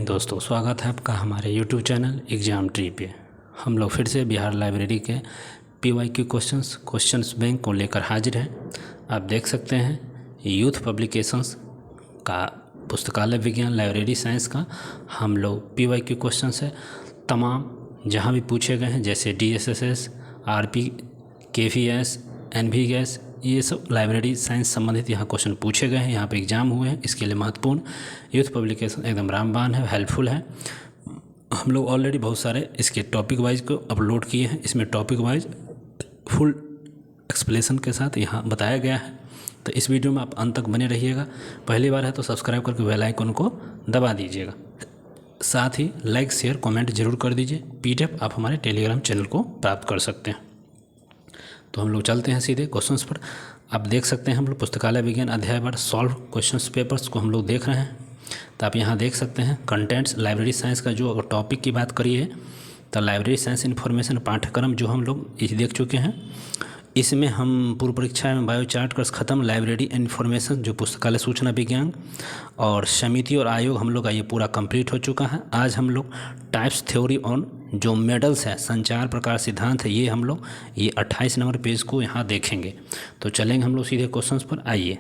दोस्तों, स्वागत है आपका हमारे YouTube चैनल एग्ज़ाम ट्री पे। हम लोग फिर से बिहार लाइब्रेरी के PYQ क्वेश्चंस बैंक को लेकर हाजिर हैं। आप देख सकते हैं यूथ पब्लिकेशंस का पुस्तकालय विज्ञान लाइब्रेरी साइंस का हम लोग PYQ क्वेश्चंस है तमाम जहां भी पूछे गए हैं, जैसे DSSS, RP, KVS, NV gas, ये सब लाइब्रेरी साइंस संबंधित यहाँ क्वेश्चन पूछे गए हैं। यहाँ पे एग्जाम हुए हैं, इसके लिए महत्वपूर्ण यूथ पब्लिकेशन एकदम रामबाण है, हेल्पफुल है। हम लोग ऑलरेडी बहुत सारे इसके टॉपिक वाइज को अपलोड किए हैं। इसमें टॉपिक वाइज फुल एक्सप्लेनेशन के साथ यहाँ बताया गया है। तो इस वीडियो में आप अंत तक बने रहिएगा। पहली बार है तो सब्सक्राइब करके बेल आइकन को दबा दीजिएगा। साथ ही लाइक, शेयर, कमेंट जरूर कर दीजिए। PDF आप हमारे टेलीग्राम चैनल को प्राप्त कर सकते हैं। तो हम लोग चलते हैं सीधे क्वेश्चंस पर। आप देख सकते हैं हम लोग पुस्तकालय विज्ञान अध्याय पर सॉल्व क्वेश्चंस पेपर्स को हम लोग देख रहे हैं। तो आप यहाँ देख सकते हैं कंटेंट्स लाइब्रेरी साइंस का जो अगर टॉपिक की बात करिए तो लाइब्रेरी साइंस इन्फॉर्मेशन पाठ्यक्रम जो हम लोग देख चुके हैं। इसमें हम पूर्व परीक्षा में बायोचार्ट कोर्स खत्म, लाइब्रेरी इन्फॉर्मेशन जो पुस्तकालय सूचना विज्ञान और समिति और आयोग हम लोग का ये पूरा कंप्लीट हो चुका है। आज हम लोग टाइप्स थ्योरी ऑन जो मेडल्स है, संचार प्रकार सिद्धांत है, ये हम लोग ये 28 नंबर पेज को यहाँ देखेंगे। तो चलेंगे हम लोग सीधे क्वेश्चंस पर। आइए,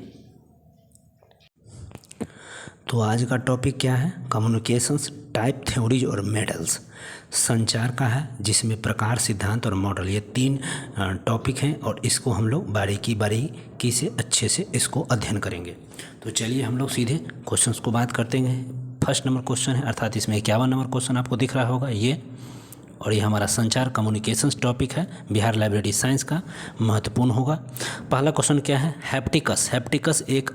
तो आज का टॉपिक क्या है? कम्युनिकेशंस, टाइप थ्योरीज और मेडल्स। संचार का है जिसमें प्रकार, सिद्धांत और मॉडल, ये 3 टॉपिक हैं और इसको हम लोग बारीकी से अच्छे से इसको अध्ययन करेंगे। तो चलिए हम लोग सीधे क्वेश्चंस को बात करते हैं। फर्स्ट नंबर क्वेश्चन है, अर्थात इसमें 51 नंबर क्वेश्चन आपको दिख रहा होगा ये, और ये हमारा संचार कम्युनिकेशंस टॉपिक है, बिहार लाइब्रेरी साइंस का, महत्वपूर्ण होगा। पहला क्वेश्चन क्या है? हैप्टिकस। हैप्टिकस एक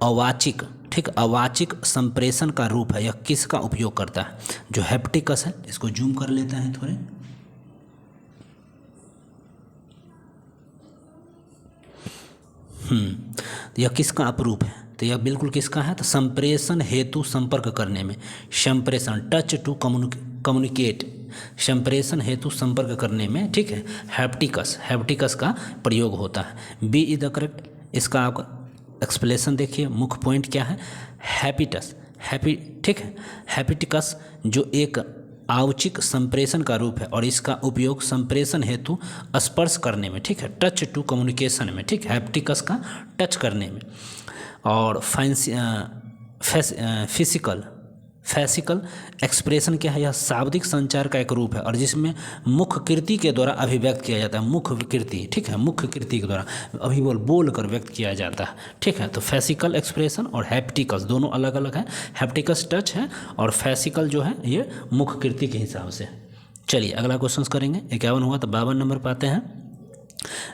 अवाचिक, ठीक, अवाचिक संप्रेषण का रूप है। यह किसका उपयोग करता है? जो हैप्टिकस है, इसको जूम कर लेते हैं थोड़े। यह किसका अपरूप है? तो यह बिल्कुल किसका है? तो संप्रेषण हेतु संपर्क करने में, संप्रेषण, टच टू कम्युनिकेट, संप्रेषण हेतु संपर्क करने में, ठीक है, हैप्टिकस का प्रयोग होता है। B is the correct. इसका आप एक्सप्लेनेशन देखिए, मुख्य पॉइंट क्या है? ठीक है, हैप्टिकस जो एक आवचिक संप्रेषण का रूप है और इसका उपयोग संप्रेषण हेतु स्पर्श करने में, ठीक है, टच टू कम्युनिकेशन में, ठीक, हैप्टिकस का टच करने में, और फैसिकल एक्सप्रेशन क्या है? यह शाब्दिक संचार का एक रूप है और जिसमें मुख्य कृति के द्वारा अभिव्यक्त किया जाता है। मुख्य कृति, ठीक है, मुख्य कृति के द्वारा बोल कर व्यक्त किया जाता है, ठीक है। तो फैसिकल एक्सप्रेशन और हैप्टिकस दोनों अलग अलग है। हैप्टिकस टच है और फैसिकल जो है ये मुख्य कृति के हिसाब से। चलिए अगला क्वेश्चन करेंगे। 51 हुआ तो 52 नंबर पाते हैं।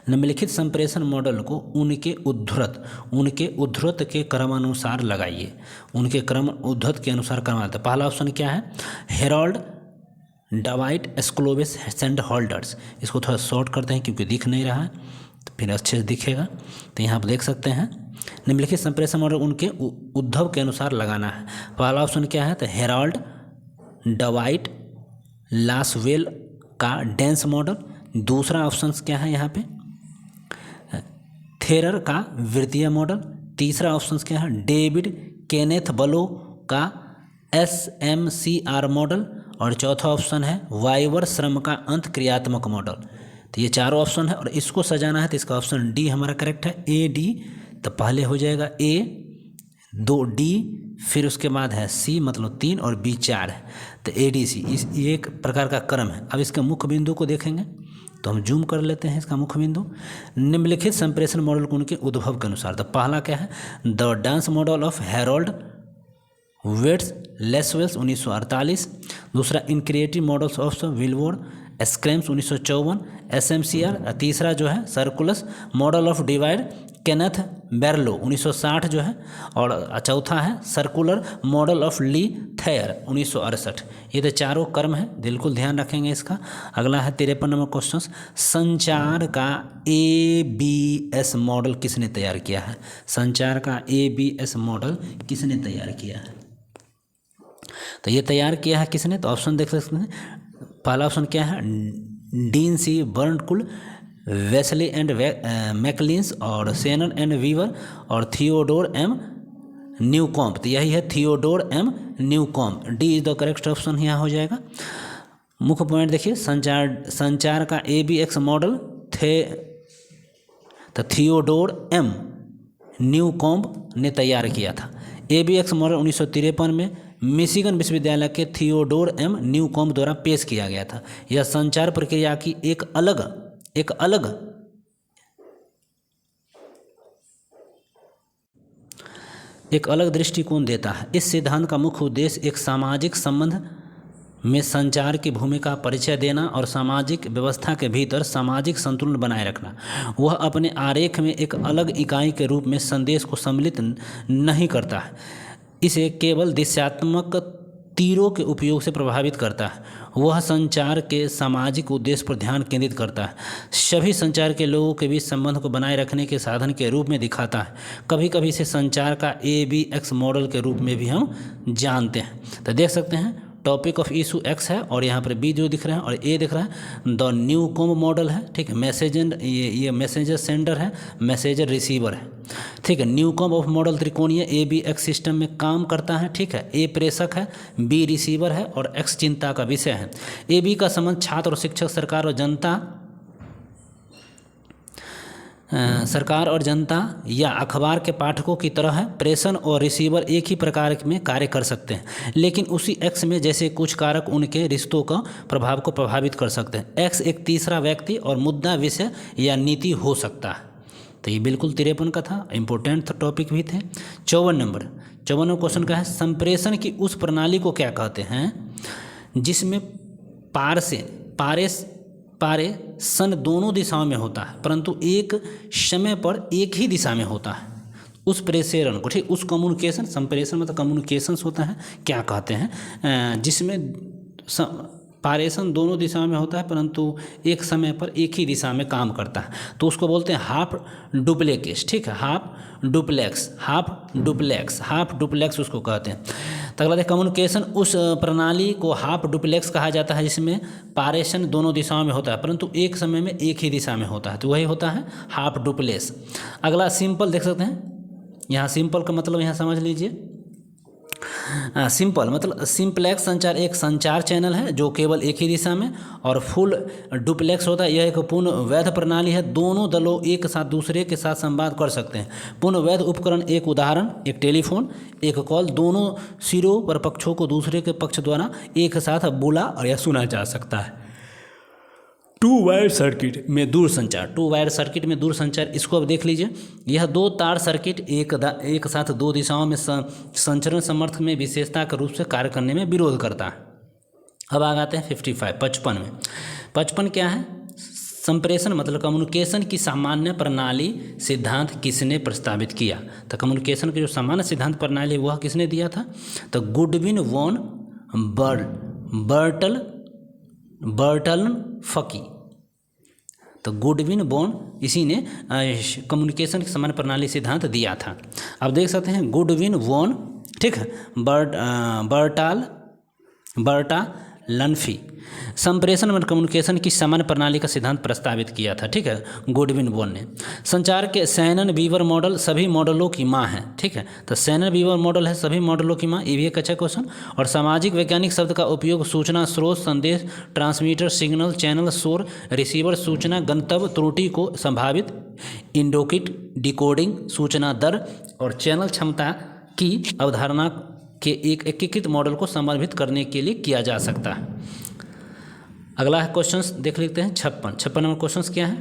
निम्नलिखित संप्रेषण मॉडल को उनके उद्धृत के क्रमानुसार लगाइए। उनके क्रम उद्धृत के अनुसार क्रमानुसार। पहला ऑप्शन क्या है? हेरोल्ड, डवाइट, एस्क्लोवेस, सेंड होल्डर्स। इसको थोड़ा शॉर्ट करते हैं क्योंकि दिख नहीं रहा है, तो फिर अच्छे से दिखेगा। तो यहाँ आप देख सकते हैं निम्नलिखित संप्रेषण मॉडल उनके उद्धव के अनुसार लगाना है। पहला ऑप्शन क्या है? तो हेरोल्ड, डवाइट, लासवेल का डेंस मॉडल। दूसरा ऑप्शन क्या है यहाँ पे? थेरर का वृत्तीय मॉडल। तीसरा ऑप्शन क्या है? डेविड केनेथ बलो का SMCR मॉडल। और चौथा ऑप्शन है वाइवर श्रम का अंत क्रियात्मक मॉडल। तो ये चारों ऑप्शन है और इसको सजाना है तो इसका ऑप्शन डी हमारा करेक्ट है, AD। तो पहले हो जाएगा A, 2 D, फिर उसके बाद है C मतलब 3 और B 4 है। तो ADC इस एक प्रकार का क्रम है। अब इसके मुख्य बिंदु को देखेंगे तो हम जूम कर लेते हैं इसका मुख्य बिंदु। निम्नलिखित संप्रेषण मॉडल को उनके उद्भव के अनुसार। तो पहला क्या है? The dance model of Harold वेट्स लेसवेल्स 1948। दूसरा इन क्रिएटिव मॉडल्स ऑफ विलवोर्ड स्क्रैम्स 1954 SMCR। तीसरा जो है सर्कुलस model of David Kenneth Berlo 1960 जो है। और चौथा है circular model of Lee Thayer 1968। ये तो चारों कर्म है, बिल्कुल ध्यान रखेंगे इसका। अगला है 53 नंबर क्वेश्चन। संचार का ABS मॉडल किसने तैयार किया है? संचार का ABS मॉडल किसने तैयार किया है? तो ये तैयार किया है किसने? तो ऑप्शन देख सकते हैं। पहला ऑप्शन क्या है? Dean C Barnlund, Westley and MacLean's और सेनन एंड वीवर और थियोडोर M न्यूकॉम्ब, तो यही है Theodore M Newcomb. D is the correct option यहाँ हो जाएगा। मुख्य पॉइंट देखिए, संचार का ABX मॉडल थे तो थियोडोर एम न्यूकॉम्ब ने तैयार किया था। ABX मॉडल 1953 में मिशिगन विश्वविद्यालय के थियोडोर एम न्यूकॉम्ब द्वारा पेश किया गया था। यह संचार प्रक्रिया की एक अलग दृष्टिकोण देता है। इस सिद्धांत का मुख्य उद्देश्य एक सामाजिक संबंध में संचार की भूमिका परिचय देना और सामाजिक व्यवस्था के भीतर सामाजिक संतुलन बनाए रखना। वह अपने आरेख में एक अलग इकाई के रूप में संदेश को सम्मिलित नहीं करता है, इसे केवल दिशात्मक तीरों के उपयोग से प्रभावित करता है। वह संचार के सामाजिक उद्देश्य पर ध्यान केंद्रित करता है, सभी संचार के लोगों के बीच संबंध को बनाए रखने के साधन के रूप में दिखाता है। कभी कभी इसे संचार का ABX मॉडल के रूप में भी हम जानते हैं। तो देख सकते हैं टॉपिक ऑफ इशू X है और यहाँ पर B जो दिख रहा है और A दिख रहा है। द न्यूकॉम्ब मॉडल है, ठीक है। ये मैसेजर सेंडर है, मैसेजर रिसीवर है, ठीक है। न्यूकॉम्ब ऑफ मॉडल त्रिकोणीय ABX सिस्टम में काम करता है, ठीक है। A प्रेषक है, B रिसीवर है और X चिंता का विषय है। AB का संबंध छात्र और शिक्षक, सरकार और जनता या अखबार के पाठकों की तरह है। प्रेषण और रिसीवर एक ही प्रकार में कार्य कर सकते हैं, लेकिन उसी X में जैसे कुछ कारक उनके रिश्तों का प्रभाव को प्रभावित कर सकते हैं। X एक तीसरा व्यक्ति और मुद्दा, विषय या नीति हो सकता है। तो ये बिल्कुल 53 का था, इम्पोर्टेंट टॉपिक भी थे। 54 क्वेश्चन का है, संप्रेषण की उस प्रणाली को क्या कहते हैं जिसमें पारेषण दोनों दिशाओं में होता है परंतु एक समय पर एक ही दिशा में होता है। उस प्रेषण को, ठीक, उस कम्युनिकेशन, संप्रेषण मतलब कम्युनिकेशंस होता है, क्या कहते हैं जिसमें पारेषण दोनों दिशाओं में होता है परंतु एक समय पर एक ही दिशा में काम करता है, तो उसको बोलते हैं हाफ डुप्लेक्स, ठीक है। हाफ डुप्लेक्स उसको कहते हैं। तो अगला देखिए, कम्युनिकेशन उस प्रणाली को हाफ डुप्लेक्स कहा जाता है जिसमें पारेषण दोनों दिशाओं में होता है परंतु एक समय में एक ही दिशा में होता है, तो वही होता है हाफ डुप्लेक्स। अगला सिंपल देख सकते हैं, यहाँ सिंपल का मतलब यहाँ समझ लीजिए। सिंपल मतलब सिंप्लेक्स संचार एक संचार चैनल है जो केवल एक ही दिशा में, और फुल डुप्लेक्स होता है, यह एक पूर्ण वैध प्रणाली है। दोनों दलों एक साथ दूसरे के साथ संवाद कर सकते हैं। पूर्ण वैध उपकरण, एक उदाहरण एक टेलीफोन, एक कॉल, दोनों सिरों पर पक्षों को दूसरे के पक्ष द्वारा एक साथ बोला और यह सुना जा सकता है। टू वायर सर्किट में दूर संचार, इसको अब देख लीजिए। यह दो तार सर्किट एक साथ दो दिशाओं में संचरण समर्थ में विशेषता के रूप से कार्य करने में विरोध करता है। अब आ जाते हैं 55 में। 55 क्या है? संप्रेषण मतलब कम्युनिकेशन की सामान्य प्रणाली सिद्धांत किसने प्रस्तावित किया? तो कम्युनिकेशन की जो सामान्य सिद्धांत प्रणाली है वह किसने दिया था? तो गुडविन वॉन बर्टलन फकी। तो गुडविन वॉन इसी ने कम्युनिकेशन की सामान्य प्रणाली सिद्धांत दिया था। अब देख सकते हैं गुडविन वॉन, ठीक है, बर्टा लनफी संप्रेषण और कम्युनिकेशन की सामान्य प्रणाली का सिद्धांत प्रस्तावित किया था, ठीक है, गुडविन वॉन ने। संचार के शैनन वीवर मॉडल सभी मॉडलों की माँ है, ठीक है। तो शैनन वीवर मॉडल है सभी मॉडलों की माँ, ये भी एक अच्छा क्वेश्चन। और सामाजिक वैज्ञानिक शब्द का उपयोग सूचना स्रोत, संदेश ट्रांसमीटर, सिग्नल चैनल, शोर रिसीवर, सूचना गंतव्य, त्रुटि को संभावित, इंडोकिट, डिकोडिंग, सूचना दर और चैनल क्षमता की अवधारणा के एक एकीकृत मॉडल को समर्थित करने के लिए किया जा सकता है। अगला क्वेश्चंस देख लेते हैं 56 नंबर क्वेश्चंस क्या है?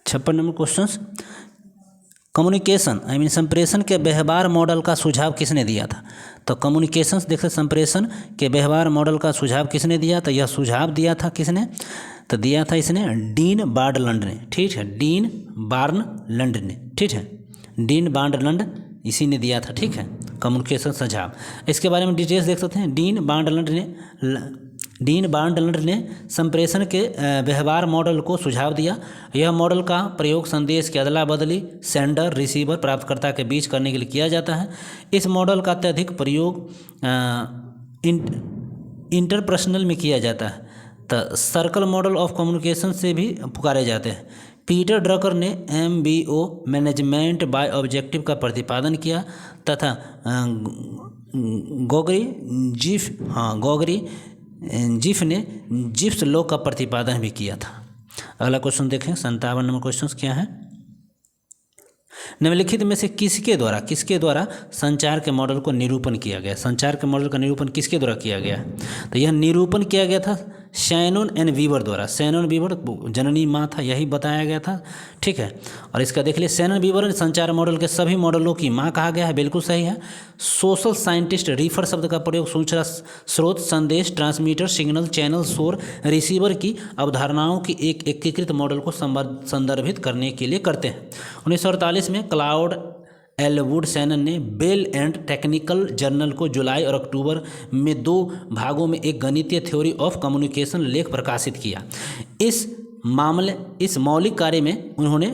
छप्पन नंबर क्वेश्चंस, कम्युनिकेशन संप्रेषण के व्यवहार मॉडल का सुझाव किसने दिया था? तो कम्युनिकेशन देखते संप्रेषण के व्यवहार मॉडल का सुझाव किसने दिया? तो यह सुझाव दिया था किसने? तो दिया था इसने डीन बार्डलैंड ने, ठीक है, डीन बार्नलैंड ने, ठीक है, डीन बार्नलैंड इसी ने दिया था, ठीक है, कम्युनिकेशन सुझाव। इसके बारे में डिटेल्स देख सकते हैं। डीन बार्नलैंड ने संप्रेषण के व्यवहार मॉडल को सुझाव दिया। यह मॉडल का प्रयोग संदेश की अदला बदली सेंडर रिसीवर प्राप्तकर्ता के बीच करने के लिए किया जाता है। इस मॉडल का अत्यधिक प्रयोग इंटरपर्सनल में किया जाता है। तो सर्कल मॉडल ऑफ कम्युनिकेशन से भी पुकारे जाते हैं। पीटर ड्रकर ने MBO मैनेजमेंट बाय ऑब्जेक्टिव का प्रतिपादन किया तथा गोगरी जिफ ने जिप्स लॉ का प्रतिपादन भी किया था। अगला क्वेश्चन देखें, 57 नंबर क्वेश्चन क्या है। निम्नलिखित में से किसके द्वारा संचार के मॉडल को निरूपण किया गया? संचार के मॉडल का निरूपण किसके द्वारा किया गया? तो यह निरूपण किया गया था शैनन एंड वीवर द्वारा। शैनन वीवर जननी माँ था, यही बताया गया था, ठीक है। और इसका देख लिए, शैनन वीवर ने संचार मॉडल के सभी मॉडलों की माँ कहा गया है, बिल्कुल सही है। सोशल साइंटिस्ट रिफर शब्द का प्रयोग सूचना स्रोत, संदेश, ट्रांसमीटर, सिग्नल, चैनल, शोर, रिसीवर की अवधारणाओं की एक एकीकृत मॉडल को संदर्भित करने के लिए करते हैं। 1948 में क्लाउड एलवुड शैनन ने बेल एंड टेक्निकल जर्नल को जुलाई और अक्टूबर में 2 भागों में एक गणितीय थ्योरी ऑफ कम्युनिकेशन लेख प्रकाशित किया। इस मौलिक कार्य में उन्होंने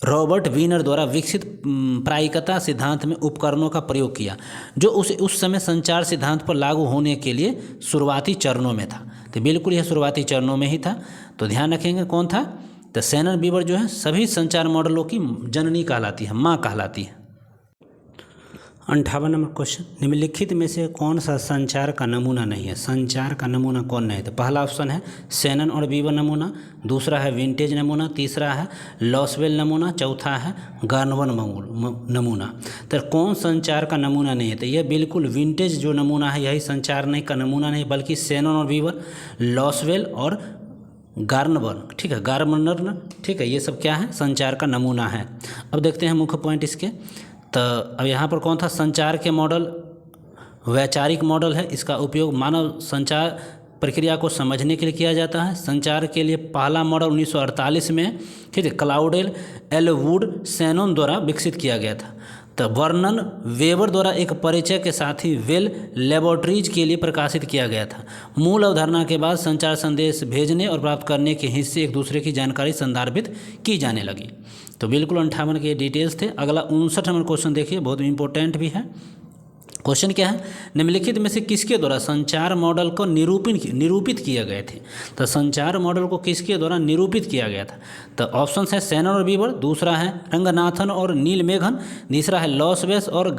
रॉबर्ट वीनर द्वारा विकसित प्रायिकता सिद्धांत में उपकरणों का प्रयोग किया, जो उस समय संचार सिद्धांत पर लागू होने के लिए शुरुआती चरणों में था। तो बिल्कुल यह शुरुआती चरणों में ही था, तो ध्यान रखेंगे कौन था। तो शैनन वीवर जो है सभी संचार मॉडलों की जननी कहलाती है, माँ कहलाती है। 58 नंबर क्वेश्चन, निम्नलिखित में से कौन सा संचार का नमूना नहीं है? संचार का नमूना कौन नहीं है? तो पहला ऑप्शन है शैनन और वीवर नमूना, दूसरा है विंटेज नमूना, तीसरा है लॉसवेल नमूना, चौथा है गार्नवन नमूना। तो कौन संचार का नमूना नहीं है? तो यह बिल्कुल विंटेज जो नमूना है यही संचार नहीं का नमूना नहीं, बल्कि शैनन और वीवर, लॉसवेल और गार्नवन, ठीक है, गार्नर, ठीक है, ये सब क्या है? संचार का नमूना है। अब देखते हैं मुख्य पॉइंट इसके। तो अब यहाँ पर कौन था? संचार के मॉडल वैचारिक मॉडल है, इसका उपयोग मानव संचार प्रक्रिया को समझने के लिए किया जाता है। संचार के लिए पहला मॉडल 1948 में, ठीक है, क्लाउडेल एलवुड शैनन द्वारा विकसित किया गया था। तो वर्णन वेबर द्वारा एक परिचय के साथ ही वेल लेबोरेटरीज के लिए प्रकाशित किया गया था। मूल अवधारणा के बाद संचार संदेश भेजने और प्राप्त करने के हिस्से एक दूसरे की जानकारी संदर्भित की जाने लगी। तो बिल्कुल 58 के डिटेल्स थे। अगला 59 नंबर क्वेश्चन देखिए, बहुत इंपॉर्टेंट भी है। क्वेश्चन क्या है? निम्नलिखित में से किसके द्वारा संचार मॉडल को निरूपित किए गए थे? तो संचार मॉडल को किसके द्वारा निरूपित किया गया था? तो ऑप्शन है शैनन और वीवर, दूसरा है रंगनाथन और नील मेघन, तीसरा है लॉसवेस और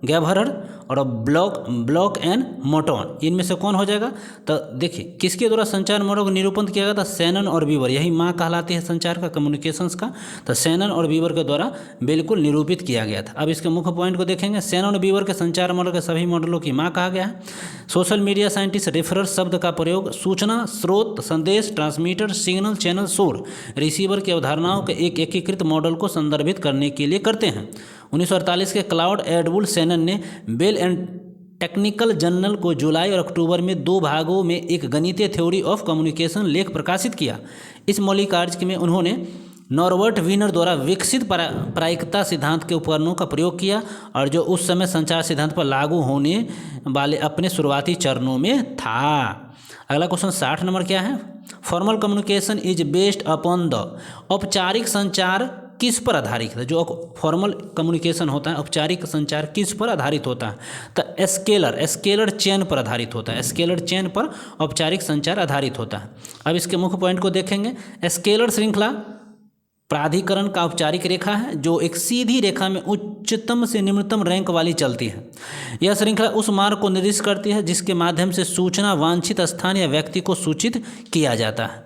गैभरर और ब्लॉक एंड मोटोन। इनमें से कौन हो जाएगा? तो देखिए किसके द्वारा संचार मॉडल को निरूपण किया गया था? शैनन और वीवर, यही माँ कहलाती है संचार का, कम्युनिकेशंस का। तो शैनन और वीवर के द्वारा बिल्कुल निरूपित किया गया था। अब इसके मुख्य पॉइंट को देखेंगे। शैनन और वीवर के संचार मॉडल के सभी मॉडलों की माँ कहा गया है। सोशल मीडिया साइंटिस्ट रेफरर शब्द का प्रयोग सूचना स्रोत, संदेश, ट्रांसमीटर, सिग्नल, चैनल, शोर, रिसीवर की अवधारणाओं के एक एकीकृत मॉडल को संदर्भित करने के लिए करते हैं। 1948 के क्लाउड एडवुड शैनन ने बेल एंड टेक्निकल जर्नल को जुलाई और अक्टूबर में 2 भागों में एक गणितीय थ्योरी ऑफ कम्युनिकेशन लेख प्रकाशित किया। इस मौलिक कार्य में उन्होंने नॉर्बर्ट वीनर द्वारा विकसित प्रायिकता सिद्धांत के उपकरणों का प्रयोग किया और जो उस समय संचार सिद्धांत पर लागू होने वाले अपने शुरुआती चरणों में था। अगला क्वेश्चन 60 नंबर क्या है? Formal communication is based upon the, औपचारिक संचार किस पर आधारित है? जो फॉर्मल कम्युनिकेशन होता है, औपचारिक संचार किस पर आधारित होता है? तो स्केलर चेन पर आधारित होता है। स्केलर चेन पर औपचारिक संचार आधारित होता है। अब इसके मुख्य पॉइंट को देखेंगे। स्केलर श्रृंखला प्राधिकरण का औपचारिक रेखा है जो एक सीधी रेखा में उच्चतम से निम्नतम रैंक वाली चलती है। यह श्रृंखला उस मार्ग को निर्दिष्ट करती है जिसके माध्यम से सूचना वांछित स्थान या व्यक्ति को सूचित किया जाता है।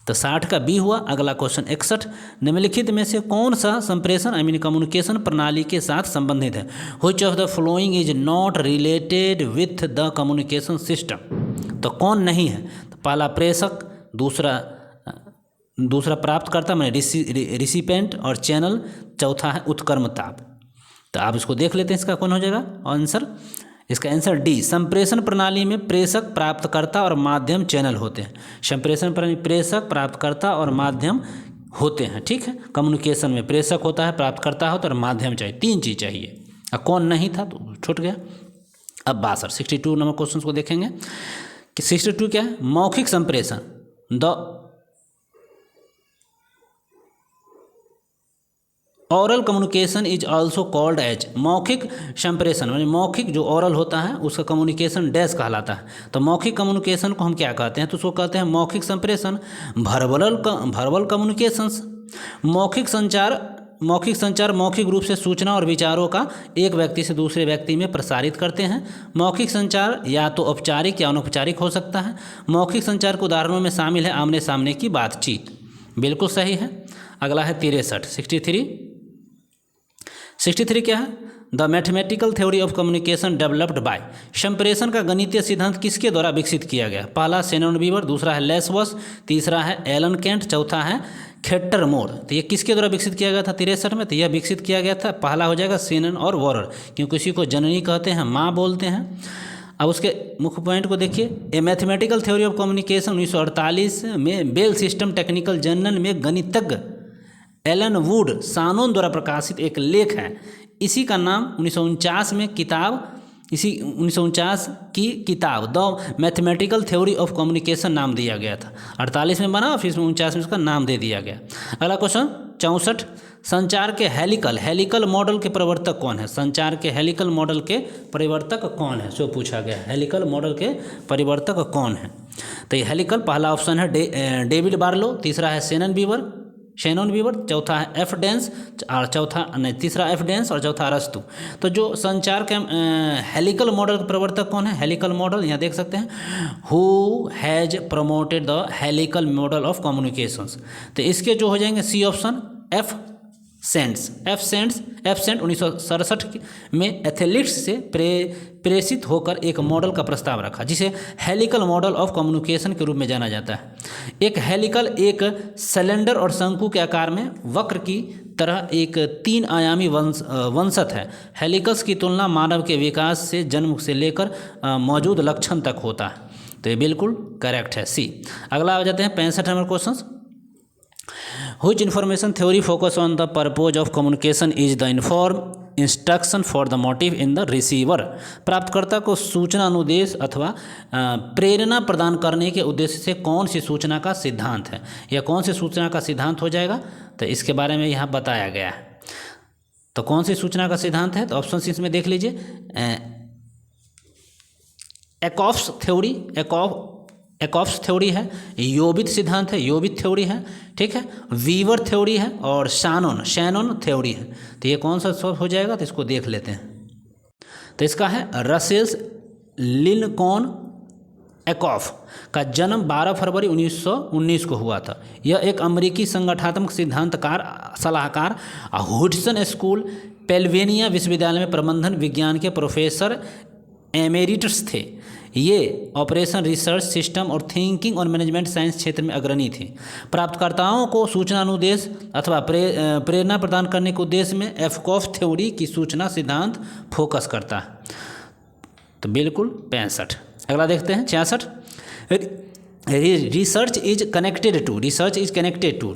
तो 60 का बी हुआ। अगला क्वेश्चन 61, निम्नलिखित में से कौन सा संप्रेषण कम्युनिकेशन प्रणाली के साथ संबंधित है? Which of the following is not related with the communication system? तो कौन नहीं है? तो पहला प्रेषक, दूसरा प्राप्तकर्ता रिसिपेंट और चैनल, चौथा है उत्क्रमताप। तो आप इसको देख लेते हैं, इसका कौन हो जाएगा आंसर? इसका आंसर डी। संप्रेषण प्रणाली में प्रेषक, प्राप्तकर्ता और माध्यम चैनल होते हैं। संप्रेषण प्रणाली प्रेषक, प्राप्तकर्ता और माध्यम होते हैं, ठीक है। कम्युनिकेशन में प्रेषक होता है, प्राप्तकर्ता होता है और माध्यम चाहिए, 3 चीज़ चाहिए। अब कौन नहीं था तो छूट गया। अब 62 नंबर क्वेश्चन को देखेंगे कि 62 क्या है? मौखिक संप्रेषण oral communication is also called as, मौखिक संप्रेषण यानी मौखिक जो ऑरल होता है उसका कम्युनिकेशन डैश कहलाता है। तो मौखिक कम्युनिकेशन को हम क्या कहते हैं, तो उसको कहते हैं मौखिक संप्रेषण। वर्बल कम्युनिकेशंस, मौखिक संचार मौखिक रूप से सूचना और विचारों का एक व्यक्ति से दूसरे व्यक्ति में प्रसारित करते हैं। मौखिक संचार या तो औपचारिक या अनौपचारिक हो सकता है। मौखिक संचार के उदाहरणों में शामिल है आमने सामने की बातचीत। बिल्कुल सही है। अगला है 63 क्या है, the mathematical theory of communication developed by, संप्रेषण का गणितीय सिद्धांत किसके द्वारा विकसित किया गया। पहला शेनॉन वीवर, दूसरा है लेसवस, तीसरा है एलन केंट, चौथा है खेट्टर मोर। तो ये किसके द्वारा विकसित किया गया था 63 में, तो यह विकसित किया गया था, पहला हो जाएगा शेनन और वॉरर, क्योंकि किसी को जननी कहते हैं, माँ बोलते हैं। अब उसके मुख्य पॉइंट को देखिए, ए मैथमेटिकल थ्योरी ऑफ कम्युनिकेशन 1948 में बेल सिस्टम टेक्निकल जर्नल में गणितज्ञ एलन वुड शानोन द्वारा प्रकाशित एक लेख है। इसी का नाम 1949 में किताब, इसी 1949 की किताब the mathematical theory of communication नाम दिया गया था। 48 में बना, फिर 49 में उसका नाम दे दिया गया। अगला क्वेश्चन 64, संचार के हेलिकल मॉडल के प्रवर्तक कौन है। संचार के हेलिकल मॉडल के परिवर्तक कौन है, सो पूछा गया, हेलिकल मॉडल के परिवर्तक कौन है। तो ये हेलिकल, पहला ऑप्शन है डेविड बार्लो, तीसरा है शेनॉन वीवर, चौथा है एफ डेंस और तीसरा एफ डेंस और चौथा अरस्तु। तो जो संचार के हेलिकल मॉडल के प्रवर्तक कौन है, हेलिकल मॉडल यहाँ देख सकते हैं, who has promoted the helical model of communications. तो इसके जो हो जाएंगे सी ऑप्शन, एफ सेंट्स 1967 में एथलीट्स से प्रेषित होकर एक मॉडल का प्रस्ताव रखा जिसे हेलिकल मॉडल ऑफ कम्युनिकेशन के रूप में जाना जाता है। एक हेलिकल एक सिलेंडर और शंकु के आकार में वक्र की तरह एक 3 आयामी वंशज है। हेलिकल्स की तुलना मानव के विकास से जन्म से लेकर मौजूद लक्षण तक होता है। तो ये बिल्कुल करेक्ट है, सी। अगला आ जाते हैं 65 number question, Which information theory focus on the purpose of communication is the instruction for the motive in the receiver। प्राप्तकर्ता को सूचना अनुदेश अथवा प्रेरणा प्रदान करने के उद्देश्य से कौन सी सूचना का सिद्धांत है, या कौन सी सूचना का सिद्धांत हो जाएगा, तो इसके बारे में यहाँ बताया गया है। तो कौन सी सूचना का सिद्धांत है, तो ऑप्शन इसमें देख लीजिए, एकॉफ्स थ्योरी है, योबित सिद्धांत है, योबित थ्योरी है, ठीक है, वीवर थ्योरी है और शैनॉन थ्योरी है। तो ये कौन सा सॉल्व हो जाएगा, तो इसको देख लेते हैं। तो इसका है रसेल्स लिनकॉन एकॉफ का जन्म 12 फरवरी 1919 को हुआ था। यह एक अमेरिकी संगठनात्मक सिद्धांतकार सलाहकार, हुडसन स्कूल पेल्वेनिया विश्वविद्यालय में प्रबंधन विज्ञान के प्रोफेसर एमेरिटस थे। ये ऑपरेशन, रिसर्च, सिस्टम और थिंकिंग और मैनेजमेंट साइंस क्षेत्र में अग्रणी थे। प्राप्तकर्ताओं को सूचना अनुदेश अथवा प्रेरणा प्रदान करने के उद्देश्य में एफकॉफ थ्योरी की सूचना सिद्धांत फोकस करता है। तो बिल्कुल 65। अगला देखते हैं 66, रिसर्च इज कनेक्टेड टू,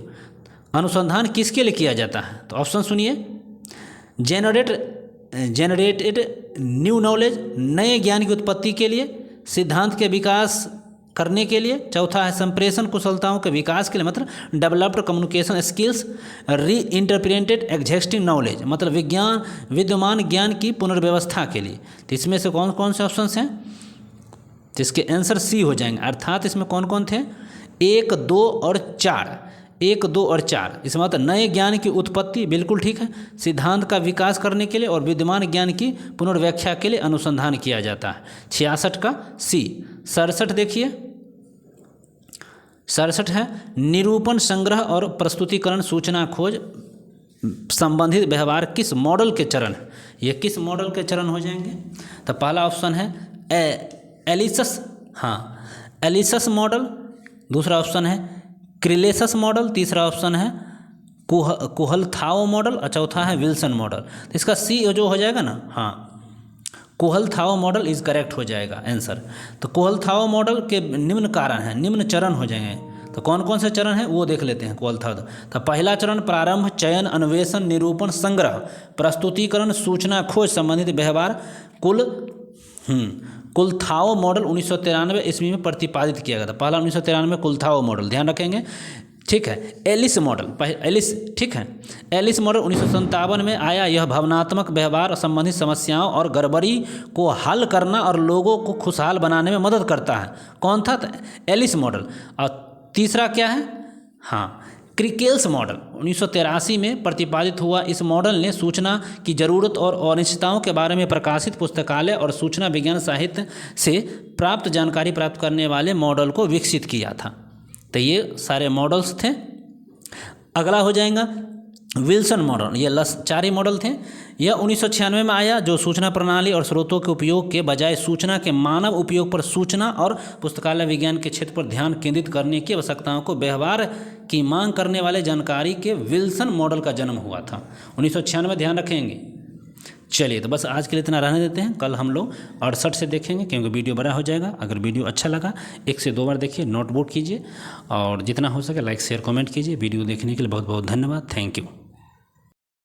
अनुसंधान किसके लिए किया जाता है। तो ऑप्शन सुनिए, जनरेटेड न्यू नॉलेज, नए ज्ञान की उत्पत्ति के लिए, सिद्धांत के विकास करने के लिए, चौथा है संप्रेषण कुशलताओं के विकास के लिए, मतलब डेवलप्ड कम्युनिकेशन स्किल्स, री इंटरप्रेटेड एग्जिस्टिंग नॉलेज, मतलब विद्यमान ज्ञान की पुनर्व्यवस्था के लिए। तो इसमें से कौन कौन से ऑप्शन हैं, तो इसके आंसर सी हो जाएंगे। अर्थात इसमें कौन कौन थे, 1, 2 और 4, 1, 2 और 4। इसमें मतलब नए ज्ञान की उत्पत्ति, बिल्कुल ठीक है, सिद्धांत का विकास करने के लिए और विद्यमान ज्ञान की पुनर्व्याख्या के लिए अनुसंधान किया जाता है। 66 का सी। 67 देखिए, 67 है निरूपण, संग्रह और प्रस्तुतिकरण, सूचना खोज संबंधित व्यवहार किस मॉडल के चरण, ये किस मॉडल के चरण हो जाएंगे। तो पहला ऑप्शन है एलिसस मॉडल, दूसरा ऑप्शन है क्रिलेसस मॉडल, तीसरा ऑप्शन है कुहलथाओ मॉडल और चौथा है विल्सन मॉडल। तो इसका सी जो हो जाएगा ना, कुहलथाओ मॉडल इज करेक्ट हो जाएगा आंसर। तो कुहलथाओ मॉडल के निम्न कारण हैं, निम्न चरण हो जाएंगे। तो कौन कौन से चरण हैं वो देख लेते हैं कुहलथाओ। तो पहला चरण प्रारंभ, चयन, अन्वेषण, निरूपण, संग्रह, प्रस्तुतिकरण, सूचना खोज संबंधित व्यवहार, कुलथाओ मॉडल 1993 ईस्वी में प्रतिपादित किया गया था। पहला 1993 कुलथाओ मॉडल, ध्यान रखेंगे। ठीक है। एलिस मॉडल, एलिस, ठीक है। एलिस मॉडल 1957 में आया। यह भावनात्मक व्यवहार संबंधित समस्याओं और गड़बड़ी को हल करना और लोगों को खुशहाल बनाने में मदद करता है। कौन था? Ellis model. और तीसरा क्या है? हाँ, क्रिकेल्स मॉडल 1983 में प्रतिपादित हुआ। इस मॉडल ने सूचना की जरूरत और अनिश्चितताओं के बारे में प्रकाशित पुस्तकालय और सूचना विज्ञान साहित्य से प्राप्त जानकारी प्राप्त करने वाले मॉडल को विकसित किया था। तो ये सारे मॉडल्स थे। अगला हो जाएगा विल्सन मॉडल। ये 4 ही मॉडल थे। यह 1996 में आया, जो सूचना प्रणाली और स्रोतों के उपयोग के बजाय सूचना के मानव उपयोग पर सूचना और पुस्तकालय विज्ञान के क्षेत्र पर ध्यान केंद्रित करने की आवश्यकताओं को व्यवहार की मांग करने वाले जानकारी के विल्सन मॉडल का जन्म हुआ था 1996। ध्यान रखेंगे। चलिए, तो बस आज के लिए इतना रहने देते हैं। कल हम लोग 68 से देखेंगे, क्योंकि वीडियो बड़ा हो जाएगा। अगर वीडियो अच्छा लगा 1 से 2 बार देखिए, नोटबुक कीजिए और जितना हो सके लाइक शेयर कमेंट कीजिए। वीडियो देखने के लिए बहुत बहुत धन्यवाद। Thank you.